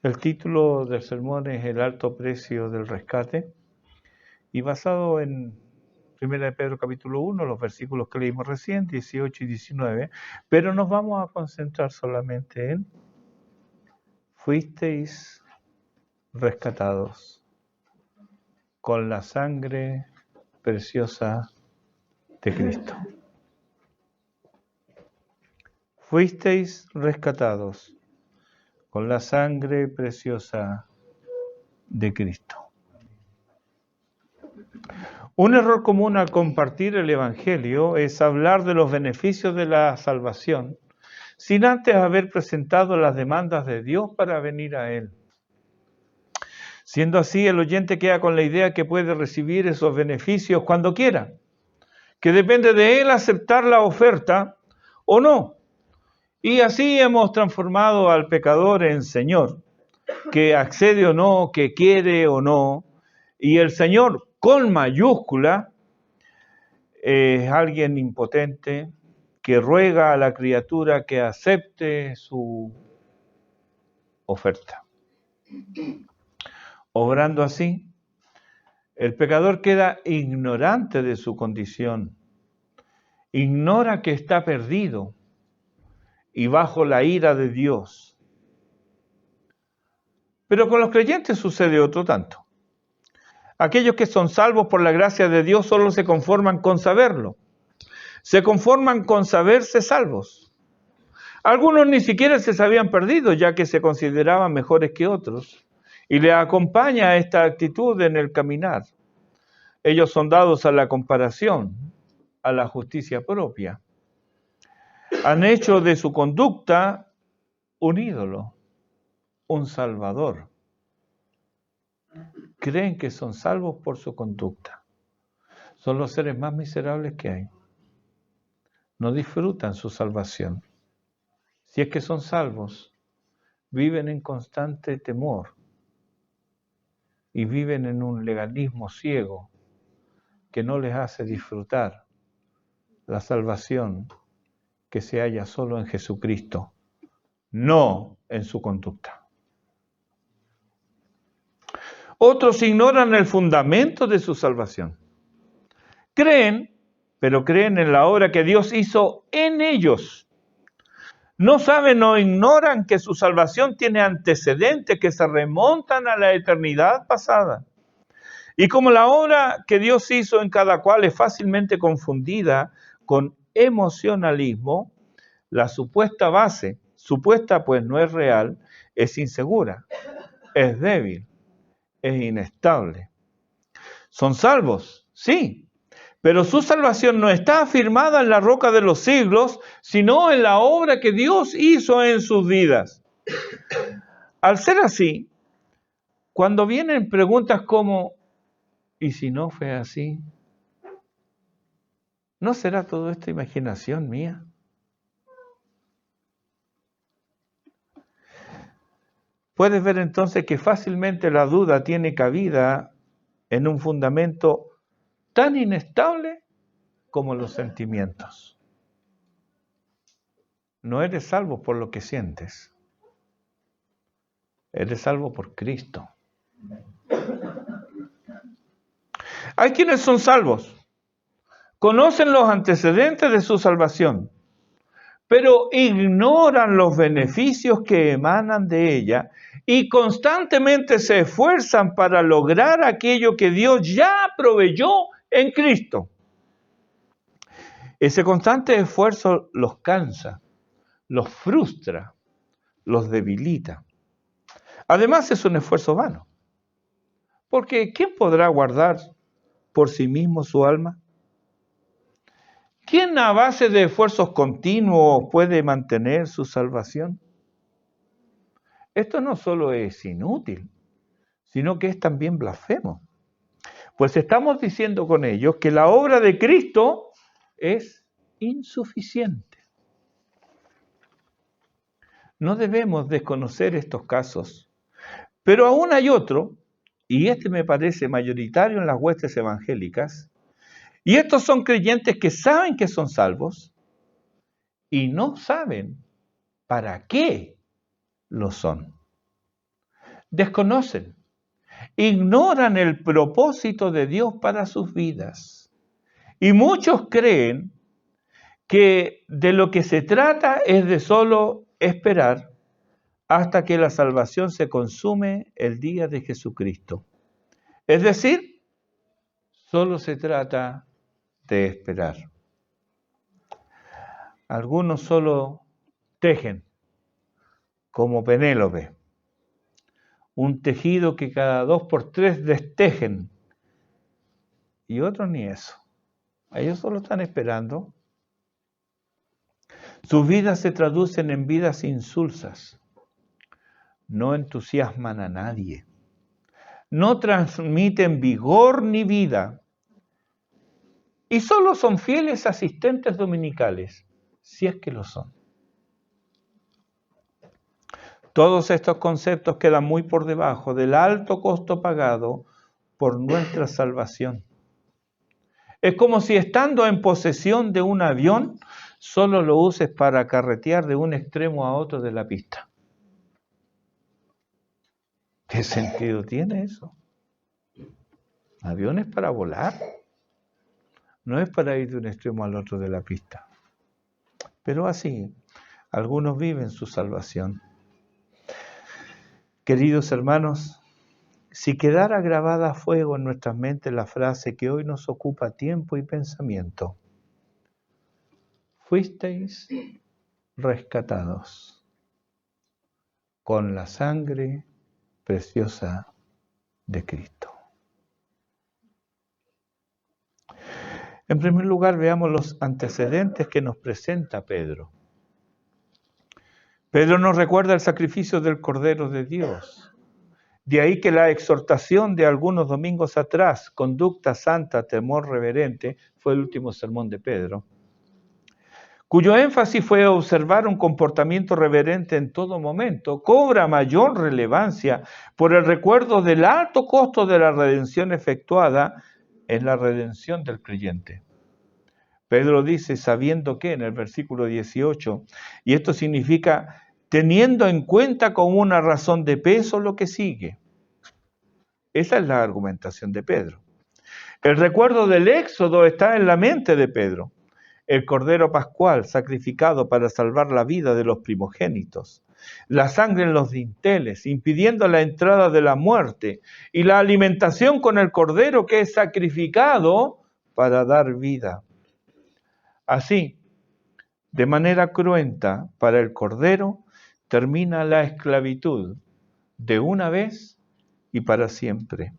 El título del sermón es El alto precio del rescate y basado en 1 de Pedro capítulo 1, los versículos que leímos recién, 18 y 19, pero nos vamos a concentrar solamente en fuisteis rescatados con la sangre preciosa de Cristo. Fuisteis rescatados con la sangre preciosa de Cristo. Un error común al compartir el Evangelio es hablar de los beneficios de la salvación sin antes haber presentado las demandas de Dios para venir a Él. Siendo así, el oyente queda con la idea que puede recibir esos beneficios cuando quiera, que depende de él aceptar la oferta o no. Y así hemos transformado al pecador en Señor, que accede o no, que quiere o no, y el Señor con mayúscula es alguien impotente que ruega a la criatura que acepte su oferta. Obrando así, el pecador queda ignorante de su condición, ignora que está perdido y bajo la ira de Dios. Pero con los creyentes sucede otro tanto. Aquellos que son salvos por la gracia de Dios solo se conforman con saberlo. Se conforman con saberse salvos. Algunos ni siquiera se sabían perdidos, ya que se consideraban mejores que otros. Y le acompaña esta actitud en el caminar. Ellos son dados a la comparación, a la justicia propia. Han hecho de su conducta un ídolo, un salvador. Creen que son salvos por su conducta. Son los seres más miserables que hay. No disfrutan su salvación. Si es que son salvos, viven en constante temor y viven en un legalismo ciego que no les hace disfrutar la salvación que se halla solo en Jesucristo, no en su conducta. Otros ignoran el fundamento de su salvación. Creen, pero creen en la obra que Dios hizo en ellos. No saben o ignoran que su salvación tiene antecedentes que se remontan a la eternidad pasada. Y como la obra que Dios hizo en cada cual es fácilmente confundida con emocionalismo, la supuesta base, supuesta pues no es real, es insegura, es débil, es inestable. ¿Son salvos? Sí. Pero su salvación no está afirmada en la roca de los siglos, sino en la obra que Dios hizo en sus vidas. Al ser así, cuando vienen preguntas como, ¿y si no fue así? ¿No será todo esto imaginación mía? Puedes ver entonces que fácilmente la duda tiene cabida en un fundamento tan inestable como los sentimientos. No eres salvo por lo que sientes. Eres salvo por Cristo. Hay quienes son salvos, conocen los antecedentes de su salvación, pero ignoran los beneficios que emanan de ella y constantemente se esfuerzan para lograr aquello que Dios ya proveyó en Cristo. Ese constante esfuerzo los cansa, los frustra, los debilita. Además es un esfuerzo vano, porque ¿quién podrá guardar por sí mismo su alma? ¿Quién a base de esfuerzos continuos puede mantener su salvación? Esto no solo es inútil, sino que es también blasfemo. Pues estamos diciendo con ellos que la obra de Cristo es insuficiente. No debemos desconocer estos casos, pero aún hay otro, y este me parece mayoritario en las huestes evangélicas, y estos son creyentes que saben que son salvos y no saben para qué lo son. desconocen, ignoran el propósito de Dios para sus vidas. Y muchos creen que de lo que se trata es de solo esperar hasta que la salvación se consume el día de Jesucristo. Es decir, solo se trata de esperar. Algunos solo tejen, como Penélope, un tejido que cada 2 por 3 destejen, y otros ni eso. Ellos solo están esperando. Sus vidas se traducen en vidas insulsas. No entusiasman a nadie. No transmiten vigor ni vida. Y solo son fieles asistentes dominicales, si es que lo son. Todos estos conceptos quedan muy por debajo del alto costo pagado por nuestra salvación. Es como si estando en posesión de un avión, solo lo uses para carretear de un extremo a otro de la pista. ¿Qué sentido tiene eso? Avión es para volar, no es para ir de un extremo al otro de la pista. Pero así, algunos viven su salvación. Queridos hermanos, si quedara grabada a fuego en nuestras mentes la frase que hoy nos ocupa tiempo y pensamiento: fuisteis rescatados con la sangre preciosa de Cristo. En primer lugar, veamos los antecedentes que nos presenta Pedro. Pedro nos recuerda el sacrificio del Cordero de Dios. De ahí que la exhortación de algunos domingos atrás, conducta santa, temor reverente, fue el último sermón de Pedro, cuyo énfasis fue observar un comportamiento reverente en todo momento, cobra mayor relevancia por el recuerdo del alto costo de la redención efectuada en la redención del creyente. Pedro dice, sabiendo que, en el versículo 18, y esto significa teniendo en cuenta como una razón de peso lo que sigue. Esa es la argumentación de Pedro. El recuerdo del Éxodo está en la mente de Pedro. El Cordero Pascual sacrificado para salvar la vida de los primogénitos, la sangre en los dinteles, impidiendo la entrada de la muerte, y la alimentación con el Cordero que es sacrificado para dar vida. Así, de manera cruenta para el Cordero, termina la esclavitud de una vez y para siempre.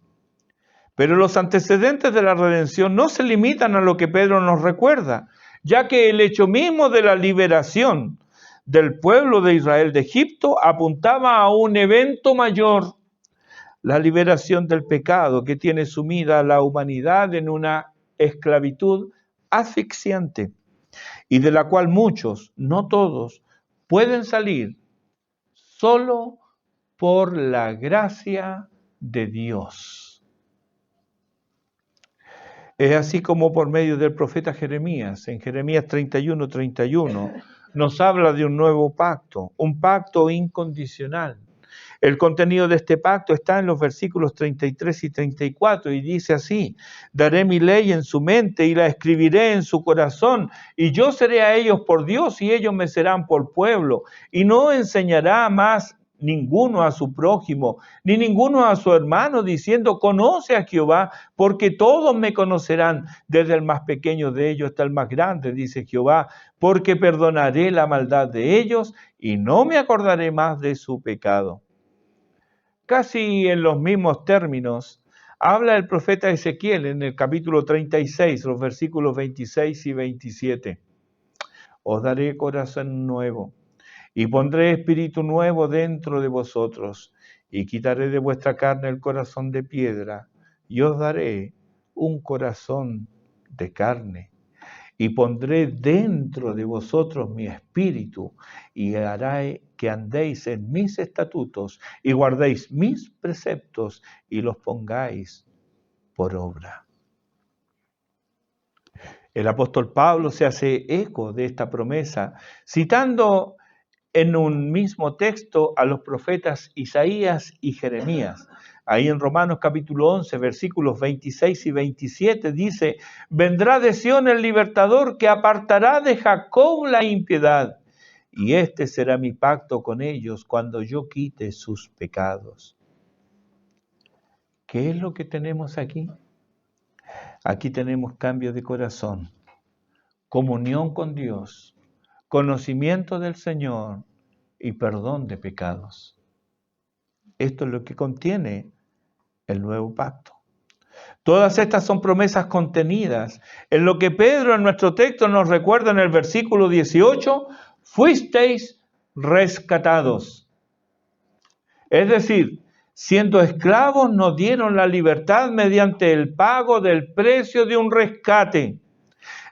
Pero los antecedentes de la redención no se limitan a lo que Pedro nos recuerda, ya que el hecho mismo de la liberación del pueblo de Israel de Egipto apuntaba a un evento mayor, la liberación del pecado que tiene sumida a la humanidad en una esclavitud asfixiante y de la cual muchos, no todos, pueden salir solo por la gracia de Dios. Es así como por medio del profeta Jeremías, en Jeremías 31, nos habla de un nuevo pacto, un pacto incondicional. El contenido de este pacto está en los versículos 33 y 34 y dice así: daré mi ley en su mente y la escribiré en su corazón, y yo seré a ellos por Dios y ellos me serán por pueblo, y no enseñará más ninguno a su prójimo, ni ninguno a su hermano, diciendo, conoce a Jehová, porque todos me conocerán, desde el más pequeño de ellos hasta el más grande, dice Jehová, porque perdonaré la maldad de ellos y no me acordaré más de su pecado. Casi en los mismos términos habla el profeta Ezequiel en el capítulo 36, los versículos 26 y 27. Os daré corazón nuevo y pondré espíritu nuevo dentro de vosotros, y quitaré de vuestra carne el corazón de piedra, y os daré un corazón de carne, y pondré dentro de vosotros mi espíritu, y haré que andéis en mis estatutos, y guardéis mis preceptos, y los pongáis por obra. El apóstol Pablo se hace eco de esta promesa, citando en un mismo texto a los profetas Isaías y Jeremías. Ahí en Romanos capítulo 11, versículos 26 y 27 dice: vendrá de Sión el libertador que apartará de Jacob la impiedad, y este será mi pacto con ellos cuando yo quite sus pecados. ¿Qué es lo que tenemos aquí? Aquí tenemos cambio de corazón, comunión con Dios, conocimiento del Señor y perdón de pecados. Esto es lo que contiene el nuevo pacto. Todas estas son promesas contenidas en lo que Pedro en nuestro texto nos recuerda en el versículo 18: fuisteis rescatados. Es decir, siendo esclavos nos dieron la libertad mediante el pago del precio de un rescate.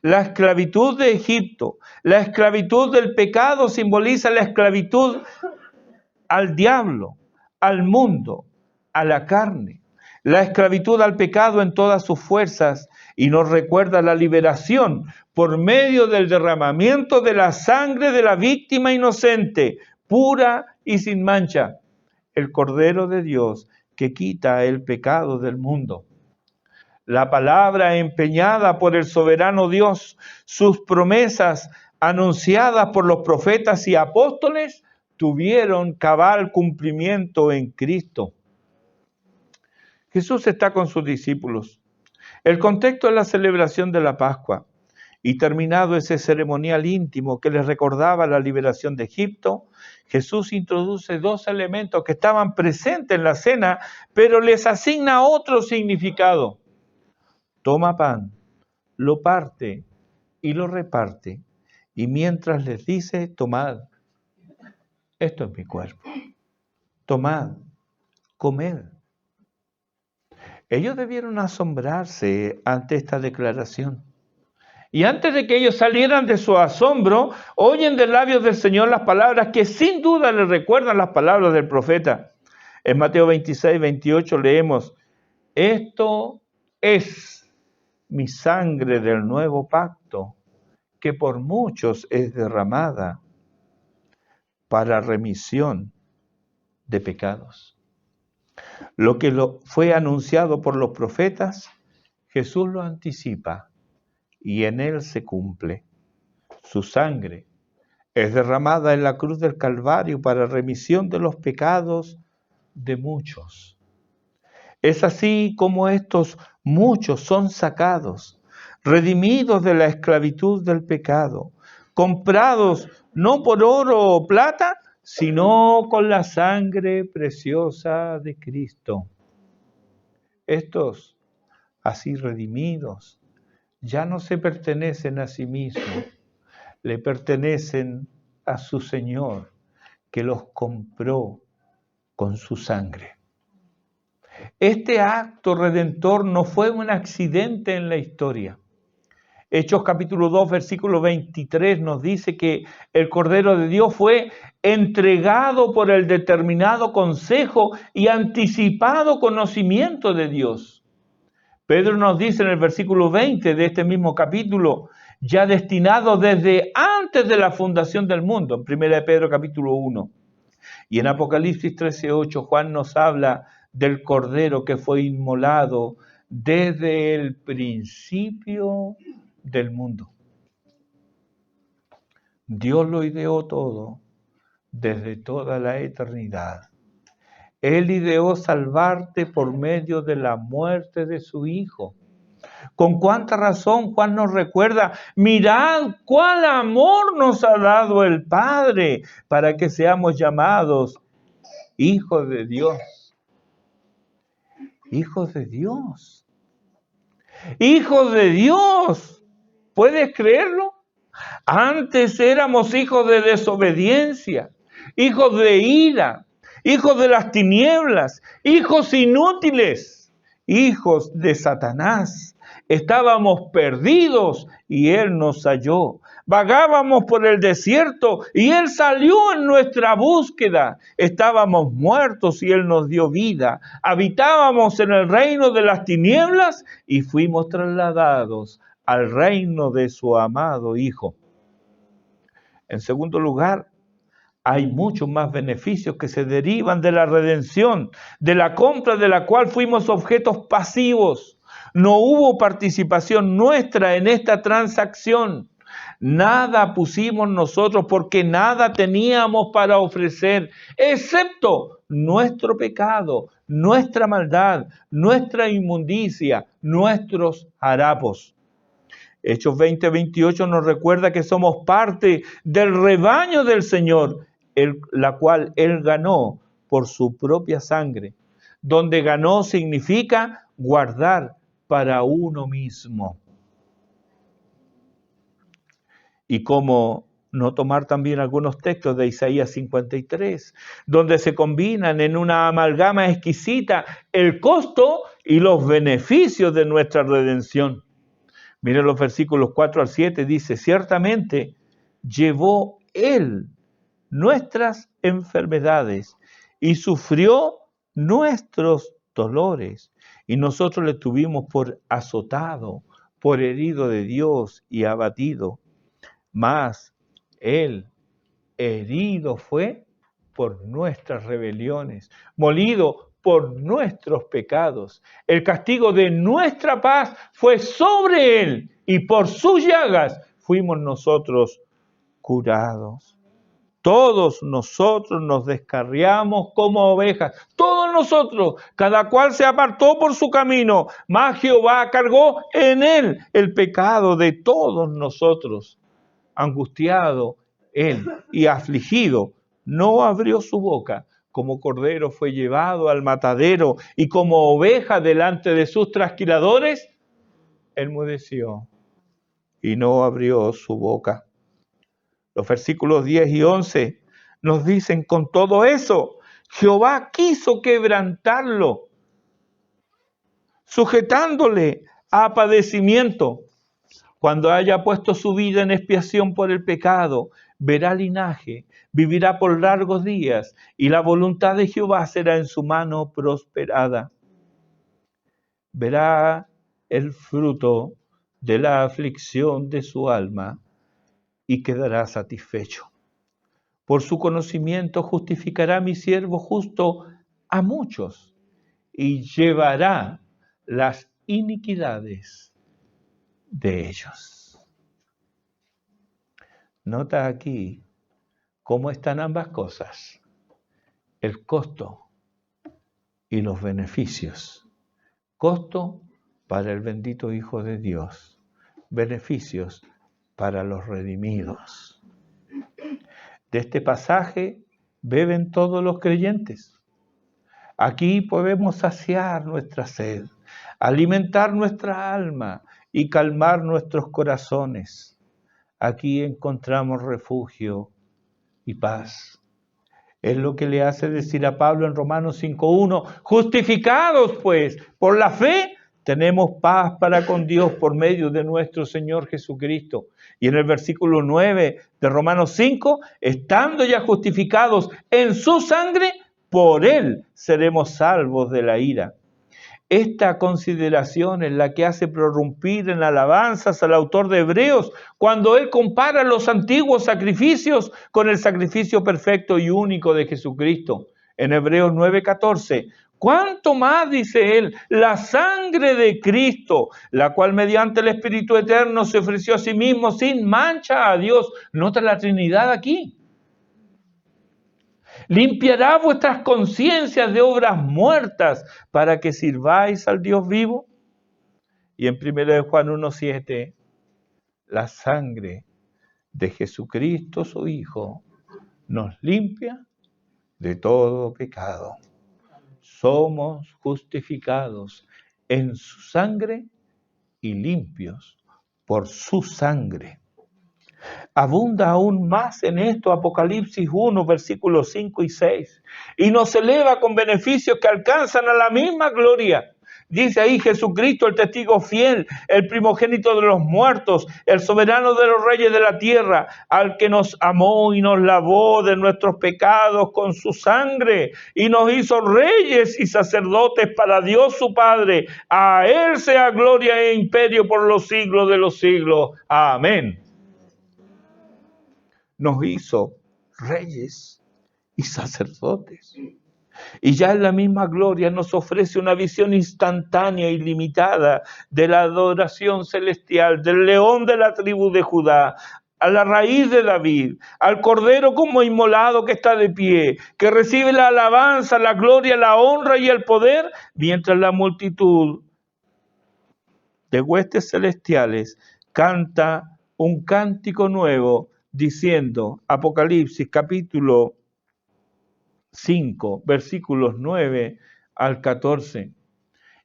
La esclavitud de Egipto, la esclavitud del pecado simboliza la esclavitud al diablo, al mundo, a la carne. La esclavitud al pecado en todas sus fuerzas, y nos recuerda la liberación por medio del derramamiento de la sangre de la víctima inocente, pura y sin mancha, el Cordero de Dios que quita el pecado del mundo. La palabra empeñada por el soberano Dios, sus promesas anunciadas por los profetas y apóstoles, tuvieron cabal cumplimiento en Cristo. Jesús está con sus discípulos. El contexto es la celebración de la Pascua, y terminado ese ceremonial íntimo que les recordaba la liberación de Egipto, Jesús introduce dos elementos que estaban presentes en la cena, pero les asigna otro significado. Toma pan, lo parte y lo reparte, y mientras les dice: tomad, esto es mi cuerpo, tomad, comed. Ellos debieron asombrarse ante esta declaración. Y antes de que ellos salieran de su asombro, oyen de labios del Señor las palabras que sin duda les recuerdan las palabras del profeta. En Mateo 26, 28 leemos: esto es mi sangre del nuevo pacto, que por muchos es derramada para remisión de pecados. Lo que fue anunciado por los profetas, Jesús lo anticipa y en él se cumple. Su sangre es derramada en la cruz del Calvario para remisión de los pecados de muchos. Es así como estos muchos son sacados, redimidos de la esclavitud del pecado, comprados no por oro o plata, sino con la sangre preciosa de Cristo. Estos, así redimidos, ya no se pertenecen a sí mismos, le pertenecen a su Señor, que los compró con su sangre. Este acto redentor no fue un accidente en la historia. Hechos capítulo 2, versículo 23 nos dice que el Cordero de Dios fue entregado por el determinado consejo y anticipado conocimiento de Dios. Pedro nos dice en el versículo 20 de este mismo capítulo: ya destinado desde antes de la fundación del mundo, en 1 Pedro capítulo 1. Y en Apocalipsis 13:8 Juan nos habla del Cordero que fue inmolado desde el principio del mundo. Dios lo ideó todo desde toda la eternidad. Él ideó salvarte por medio de la muerte de su Hijo. Con cuánta razón Juan nos recuerda: mirad cuál amor nos ha dado el Padre para que seamos llamados hijos de Dios. Hijos de Dios. Hijos de Dios. ¿Puedes creerlo? Antes éramos hijos de desobediencia, hijos de ira, hijos de las tinieblas, hijos inútiles, hijos de Satanás. Estábamos perdidos y Él nos halló. Vagábamos por el desierto y Él salió en nuestra búsqueda. Estábamos muertos y Él nos dio vida. Habitábamos en el reino de las tinieblas y fuimos trasladados al reino de su amado Hijo. En segundo lugar, hay muchos más beneficios que se derivan de la redención, de la compra de la cual fuimos objetos pasivos. No hubo participación nuestra en esta transacción. Nada pusimos nosotros porque nada teníamos para ofrecer, excepto nuestro pecado, nuestra maldad, nuestra inmundicia, nuestros harapos. Hechos 20:28 nos recuerda que somos parte del rebaño del Señor, la cual Él ganó por su propia sangre. Donde ganó significa guardar para uno mismo. Y cómo no tomar también algunos textos de Isaías 53, donde se combinan en una amalgama exquisita el costo y los beneficios de nuestra redención. Miren los versículos 4 al 7, dice, ciertamente llevó Él nuestras enfermedades y sufrió nuestros dolores. Y nosotros le tuvimos por azotado, por herido de Dios y abatido. Mas Él herido fue por nuestras rebeliones, molido por nuestros pecados. El castigo de nuestra paz fue sobre Él, y por sus llagas fuimos nosotros curados. Todos nosotros nos descarriamos como ovejas, todos nosotros, cada cual se apartó por su camino, mas Jehová cargó en Él el pecado de todos nosotros. Angustiado Él y afligido, no abrió su boca. Como cordero fue llevado al matadero, y como oveja delante de sus trasquiladores, enmudeció y no abrió su boca. Los versículos 10 y 11 nos dicen, con todo eso, Jehová quiso quebrantarlo, sujetándole a padecimiento. Cuando haya puesto su vida en expiación por el pecado, verá linaje, vivirá por largos días, y la voluntad de Jehová será en su mano prosperada. Verá el fruto de la aflicción de su alma y quedará satisfecho. Por su conocimiento justificará mi siervo justo a muchos y llevará las iniquidades de ellos. Nota aquí cómo están ambas cosas, el costo y los beneficios. Costo para el bendito Hijo de Dios, beneficios para los redimidos. De este pasaje beben todos los creyentes. Aquí podemos saciar nuestra sed, alimentar nuestra alma y calmar nuestros corazones. Aquí encontramos refugio y paz. Es lo que le hace decir a Pablo en Romanos 5:1, justificados pues por la fe, tenemos paz para con Dios por medio de nuestro Señor Jesucristo. Y en el versículo 9 de Romanos 5, estando ya justificados en su sangre, por Él seremos salvos de la ira. Esta consideración es la que hace prorrumpir en alabanzas al autor de Hebreos cuando él compara los antiguos sacrificios con el sacrificio perfecto y único de Jesucristo. En Hebreos 9:14, ¿cuánto más, dice él, la sangre de Cristo, la cual mediante el Espíritu Eterno se ofreció a sí mismo sin mancha a Dios? Nota la Trinidad aquí. ¿Limpiará vuestras conciencias de obras muertas para que sirváis al Dios vivo? Y en 1 Juan 1:7, la sangre de Jesucristo, su Hijo, nos limpia de todo pecado. Somos justificados en su sangre y limpios por su sangre. Abunda aún más en esto Apocalipsis 1, versículos 5 y 6. Y nos eleva con beneficios que alcanzan a la misma gloria. Dice ahí Jesucristo, el testigo fiel, el primogénito de los muertos, el soberano de los reyes de la tierra, al que nos amó y nos lavó de nuestros pecados con su sangre y nos hizo reyes y sacerdotes para Dios su Padre. A Él sea gloria e imperio por los siglos de los siglos. Amén. Nos hizo reyes y sacerdotes. Y ya en la misma gloria nos ofrece una visión instantánea y limitada de la adoración celestial, del león de la tribu de Judá, a la raíz de David, al cordero como inmolado que está de pie, que recibe la alabanza, la gloria, la honra y el poder, mientras la multitud de huestes celestiales canta un cántico nuevo diciendo, Apocalipsis capítulo 5, versículos 9 al 14.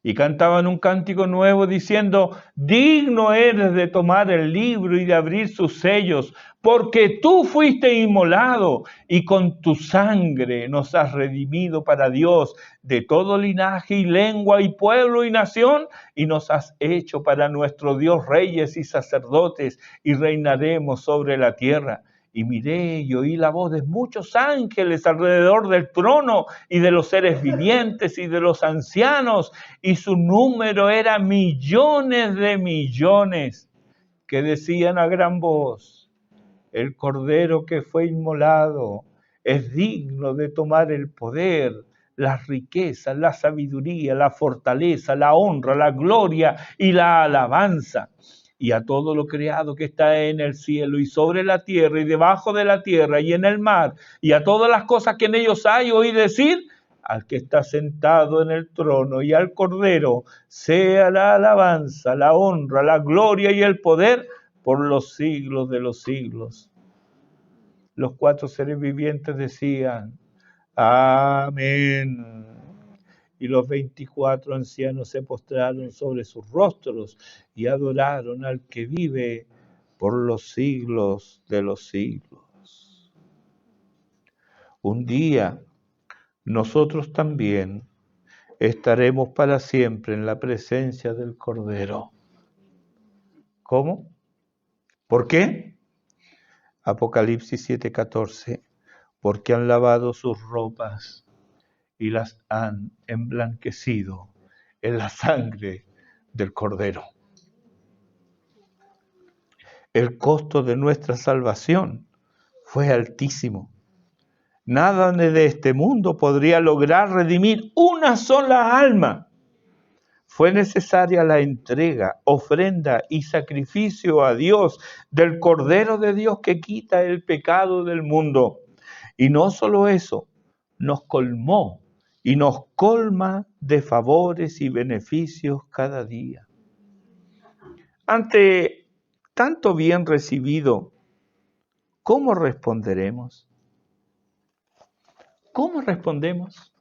Y cantaban un cántico nuevo diciendo, digno eres de tomar el libro y de abrir sus sellos, porque tú fuiste inmolado y con tu sangre nos has redimido para Dios de todo linaje y lengua y pueblo y nación, y nos has hecho para nuestro Dios reyes y sacerdotes, y reinaremos sobre la tierra. Y miré y oí la voz de muchos ángeles alrededor del trono y de los seres vivientes y de los ancianos, y su número era millones de millones, que decían a gran voz, el Cordero que fue inmolado es digno de tomar el poder, las riquezas, la sabiduría, la fortaleza, la honra, la gloria y la alabanza. Y a todo lo creado que está en el cielo y sobre la tierra y debajo de la tierra y en el mar, y a todas las cosas que en ellos hay, oí decir, al que está sentado en el trono y al Cordero, sea la alabanza, la honra, la gloria y el poder por los siglos de los siglos. Los 4 seres vivientes decían, amén. Y los 24 ancianos se postraron sobre sus rostros y adoraron al que vive por los siglos de los siglos. Un día nosotros también estaremos para siempre en la presencia del Cordero. ¿Cómo? ¿Por qué? Apocalipsis 7:14. Porque han lavado sus ropas y las han emblanquecido en la sangre del Cordero. El costo de nuestra salvación fue altísimo. Nada de este mundo podría lograr redimir una sola alma. Fue necesaria la entrega, ofrenda y sacrificio a Dios del Cordero de Dios que quita el pecado del mundo. Y no solo eso, nos colmó y nos colma de favores y beneficios cada día. Ante tanto bien recibido, ¿cómo responderemos? ¿Cómo respondemos?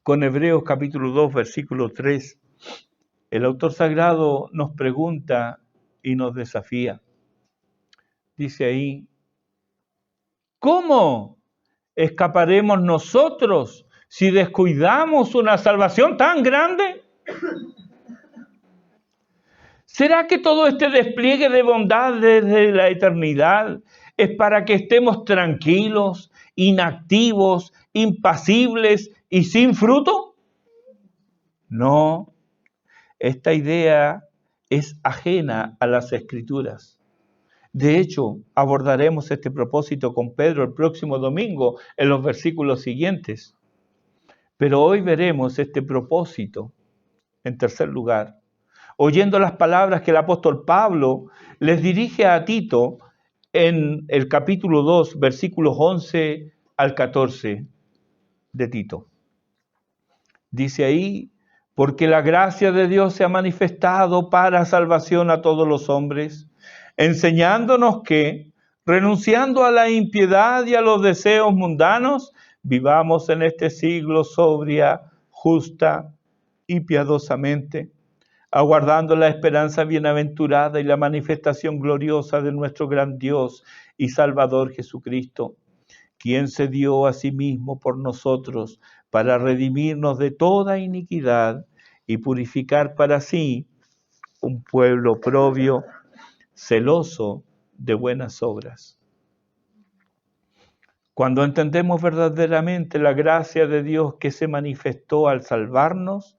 Con Hebreos capítulo 2, versículo 3, el autor sagrado nos pregunta y nos desafía. Dice ahí, ¿cómo escaparemos nosotros si descuidamos una salvación tan grande? ¿Será que todo este despliegue de bondad desde la eternidad es para que estemos tranquilos, inactivos, impasibles y sin fruto? No, esta idea es ajena a las Escrituras. De hecho, abordaremos este propósito con Pedro el próximo domingo en los versículos siguientes. Pero hoy veremos este propósito, en tercer lugar, oyendo las palabras que el apóstol Pablo les dirige a Tito en el capítulo 2, versículos 11 al 14 de Tito. Dice ahí, porque la gracia de Dios se ha manifestado para salvación a todos los hombres, enseñándonos que, renunciando a la impiedad y a los deseos mundanos, vivamos en este siglo sobria, justa y piadosamente, aguardando la esperanza bienaventurada y la manifestación gloriosa de nuestro gran Dios y Salvador Jesucristo, quien se dio a sí mismo por nosotros para redimirnos de toda iniquidad y purificar para sí un pueblo propio, celoso de buenas obras. Cuando entendemos verdaderamente la gracia de Dios que se manifestó al salvarnos,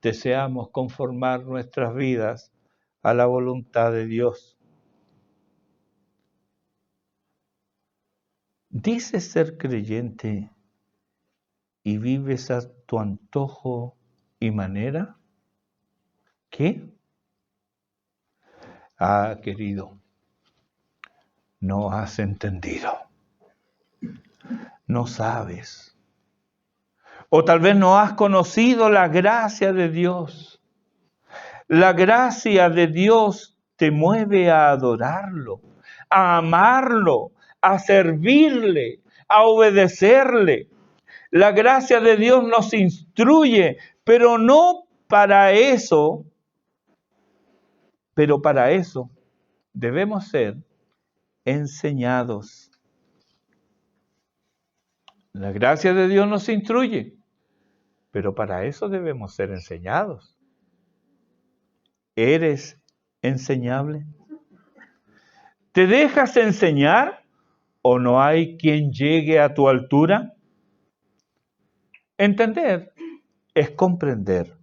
deseamos conformar nuestras vidas a la voluntad de Dios. Dices ser creyente y vives a tu antojo y manera. ¿Qué? Ah, querido, no has entendido. No sabes. O tal vez no has conocido la gracia de Dios. La gracia de Dios te mueve a adorarlo, a amarlo, a servirle, a obedecerle. La gracia de Dios nos instruye, pero para eso debemos ser enseñados. La gracia de Dios nos instruye, pero para eso debemos ser enseñados. ¿Eres enseñable? ¿Te dejas enseñar o no hay quien llegue a tu altura? Entender es comprender.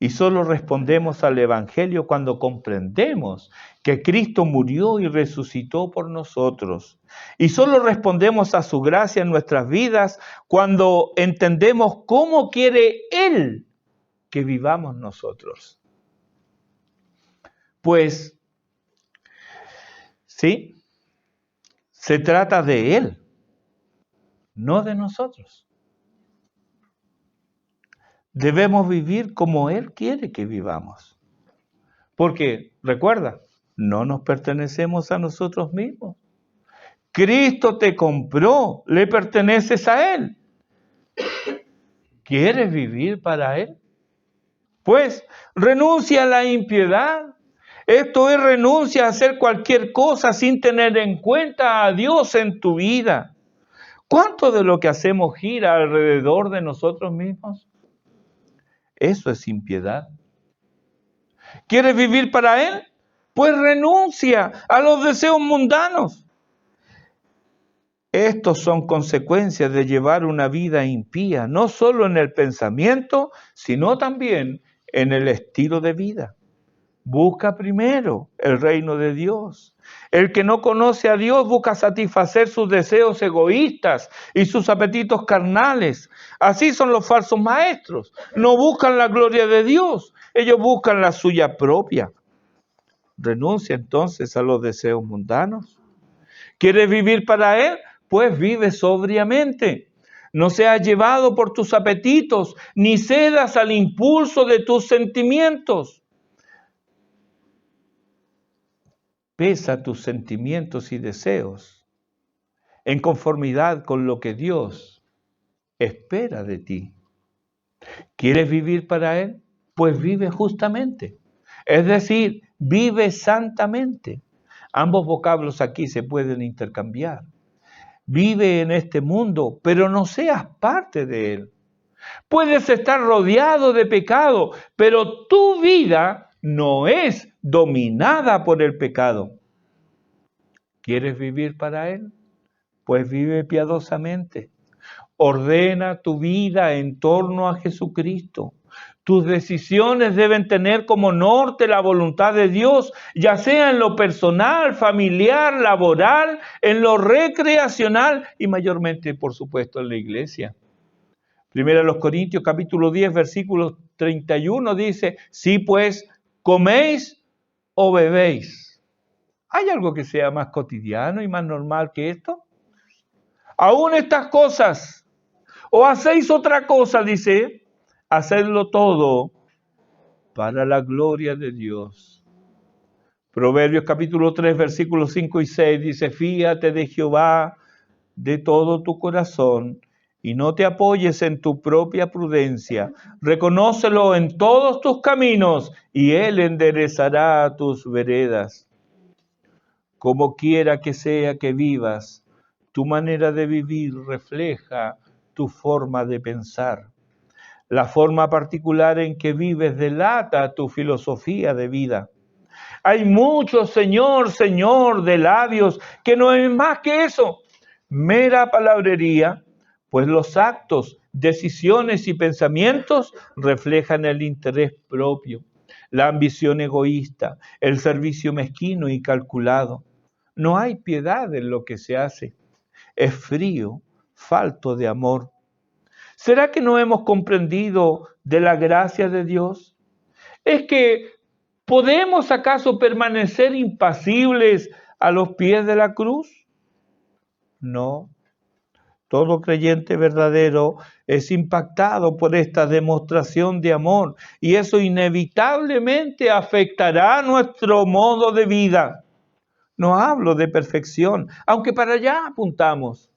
Y solo respondemos al Evangelio cuando comprendemos que Cristo murió y resucitó por nosotros. Y solo respondemos a su gracia en nuestras vidas cuando entendemos cómo quiere Él que vivamos nosotros. Pues, sí, se trata de Él, no de nosotros. Debemos vivir como Él quiere que vivamos. Porque, recuerda, no nos pertenecemos a nosotros mismos. Cristo te compró, le perteneces a Él. ¿Quieres vivir para Él? Pues renuncia a la impiedad. Esto es renuncia a hacer cualquier cosa sin tener en cuenta a Dios en tu vida. ¿Cuánto de lo que hacemos gira alrededor de nosotros mismos? Eso es impiedad. ¿Quieres vivir para Él? Pues renuncia a los deseos mundanos. Estos son consecuencias de llevar una vida impía, no solo en el pensamiento, sino también en el estilo de vida. Busca primero el reino de Dios. El que no conoce a Dios busca satisfacer sus deseos egoístas y sus apetitos carnales. Así son los falsos maestros. No buscan la gloria de Dios, ellos buscan la suya propia. Renuncia entonces a los deseos mundanos. ¿Quieres vivir para Él? Pues vive sobriamente. No seas llevado por tus apetitos, ni cedas al impulso de tus sentimientos. Pesa tus sentimientos y deseos en conformidad con lo que Dios espera de ti. ¿Quieres vivir para Él? Pues vive justamente. Es decir, vive santamente. Ambos vocablos aquí se pueden intercambiar. Vive en este mundo, pero no seas parte de él. Puedes estar rodeado de pecado, pero tu vida no es dominada por el pecado. ¿Quieres vivir para Él? Pues vive piadosamente. Ordena tu vida en torno a Jesucristo. Tus decisiones deben tener como norte la voluntad de Dios, ya sea en lo personal, familiar, laboral, en lo recreacional y mayormente, por supuesto, en la iglesia. Primera de los Corintios, capítulo 10, versículo 31 dice, si pues coméis o bebéis. ¿Hay algo que sea más cotidiano y más normal que esto? Aún estas cosas, o hacéis otra cosa, dice, hacedlo todo para la gloria de Dios. Proverbios capítulo 3, versículos 5 y 6 dice, fíate de Jehová de todo tu corazón y no te apoyes en tu propia prudencia. Reconócelo en todos tus caminos y Él enderezará tus veredas. Como quiera que sea que vivas, tu manera de vivir refleja tu forma de pensar. La forma particular en que vives delata tu filosofía de vida. Hay mucho Señor, Señor de labios que no es más que eso, mera palabrería, pues los actos, decisiones y pensamientos reflejan el interés propio, la ambición egoísta, el servicio mezquino y calculado. No hay piedad en lo que se hace. es frío, falto de amor. ¿Será que no hemos comprendido de la gracia de Dios? ¿Es que podemos acaso permanecer impasibles a los pies de la cruz? No. Todo creyente verdadero es impactado por esta demostración de amor y eso inevitablemente afectará nuestro modo de vida. No hablo de perfección, aunque para allá apuntamos.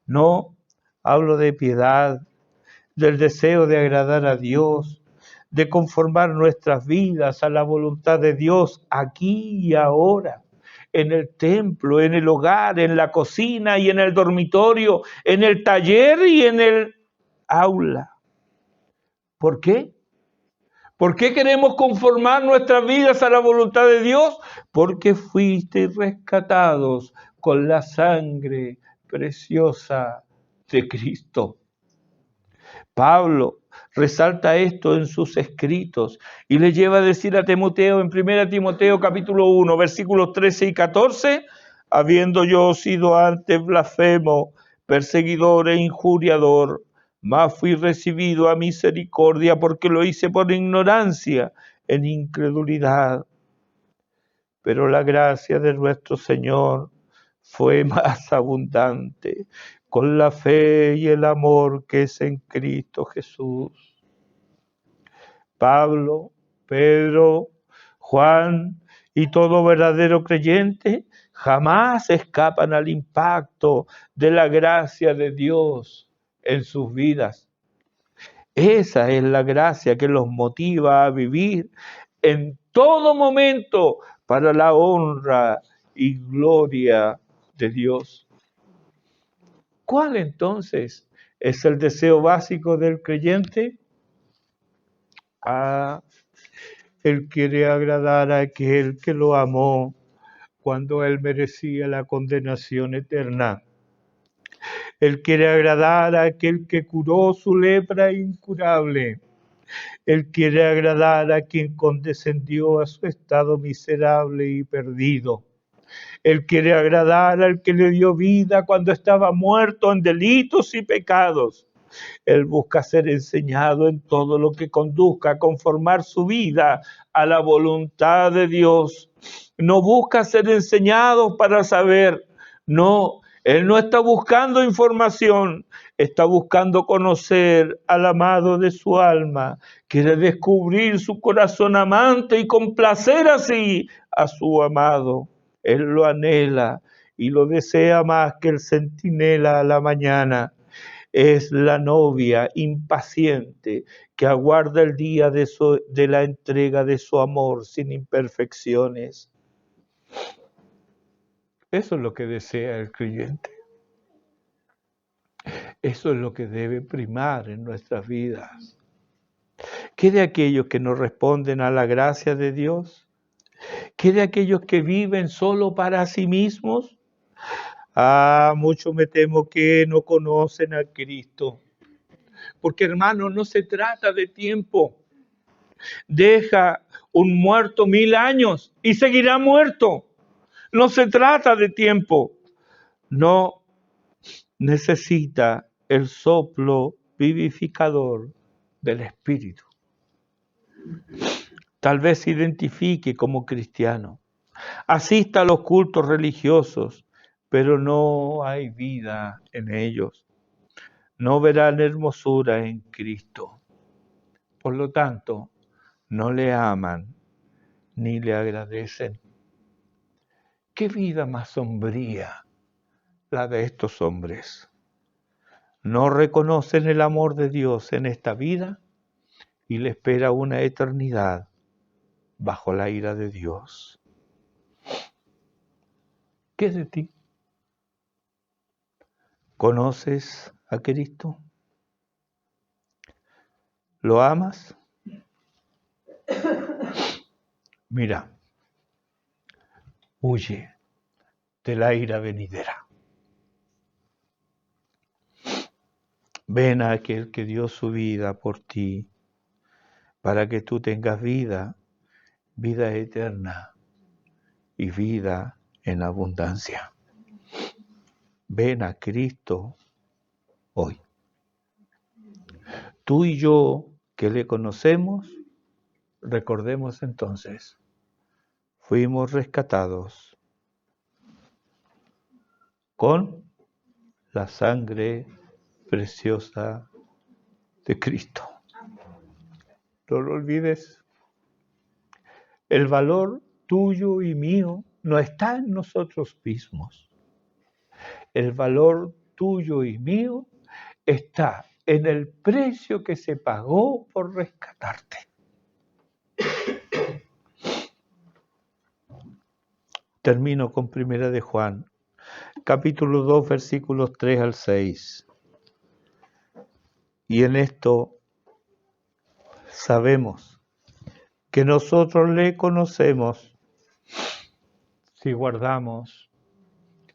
No, hablo de piedad, del deseo de agradar a Dios, de conformar nuestras vidas a la voluntad de Dios aquí y ahora, en el templo, en el hogar, en la cocina y en el dormitorio, en el taller y en el aula. ¿Por qué? ¿Por qué queremos conformar nuestras vidas a la voluntad de Dios? Porque fuisteis rescatados con la sangre preciosa de Cristo. Pablo resalta esto en sus escritos y le lleva a decir a Timoteo en 1 Timoteo capítulo 1, versículos 13 y 14, habiendo yo sido antes blasfemo, perseguidor e injuriador, mas fui recibido a misericordia porque lo hice por ignorancia, en incredulidad. Pero la gracia de nuestro Señor fue más abundante con la fe y el amor que es en Cristo Jesús. Pablo, Pedro, Juan y todo verdadero creyente jamás escapan al impacto de la gracia de Dios en sus vidas. Esa es la gracia que los motiva a vivir en todo momento para la honra y gloria de Dios. ¿Cuál entonces es el deseo básico del creyente? Él quiere agradar a aquel que lo amó cuando él merecía la condenación eterna. Él quiere agradar a aquel que curó su lepra incurable. Él quiere agradar a quien condescendió a su estado miserable y perdido. Él quiere agradar al que le dio vida cuando estaba muerto en delitos y pecados. Él busca ser enseñado en todo lo que conduzca a conformar su vida a la voluntad de Dios. No busca ser enseñado para saber. No, Él no está buscando información, está buscando conocer al amado de su alma. Quiere descubrir su corazón amante y complacer así a su amado. Él lo anhela y lo desea más que el centinela a la mañana. Es la novia impaciente que aguarda el día de la entrega de su amor sin imperfecciones. Eso es lo que desea el creyente. Eso es lo que debe primar en nuestras vidas. ¿Qué de aquellos que no responden a la gracia de Dios? ¿Qué de aquellos que viven solo para sí mismos? Mucho me temo que no conocen a Cristo. Porque, hermano, no se trata de tiempo. Deja un muerto 1000 años y seguirá muerto. No se trata de tiempo. No necesita el soplo vivificador del Espíritu. Tal vez se identifique como cristiano. Asista a los cultos religiosos, pero no hay vida en ellos. No verán hermosura en Cristo. Por lo tanto, no le aman ni le agradecen. ¿Qué vida más sombría la de estos hombres? No reconocen el amor de Dios en esta vida y le espera una eternidad bajo la ira de Dios. ¿Qué es de ti? ¿Conoces a Cristo? ¿Lo amas? Mira, huye de la ira venidera. Ven a aquel que dio su vida por ti, para que tú tengas vida, vida eterna y vida en abundancia. ven a Cristo hoy. Tú y yo, que le conocemos, recordemos entonces, fuimos rescatados con la sangre preciosa de Cristo. No lo olvides. El valor tuyo y mío no está en nosotros mismos. El valor tuyo y mío está en el precio que se pagó por rescatarte. Termino con 1 de Juan, capítulo 2, versículos 3 al 6. Y en esto sabemos que nosotros le conocemos si guardamos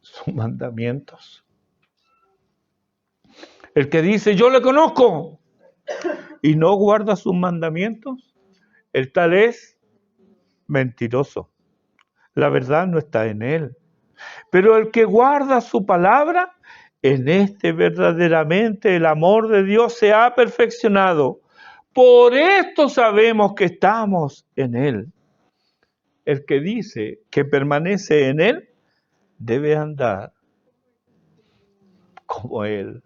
sus mandamientos. El que dice, yo le conozco, y no guarda sus mandamientos, el tal es mentiroso. La verdad no está en él. Pero el que guarda su palabra, en este verdaderamente el amor de Dios se ha perfeccionado. Por esto sabemos que estamos en él. El que dice que permanece en él, debe andar como él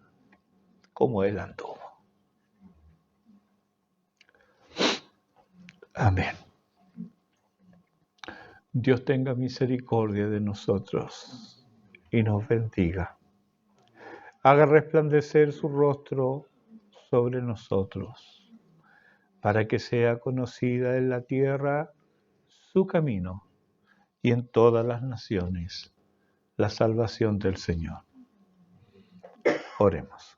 anduvo. Amén. Dios tenga misericordia de nosotros y nos bendiga. Haga resplandecer su rostro sobre nosotros, para que sea conocida en la tierra su camino y en todas las naciones la salvación del Señor. Oremos.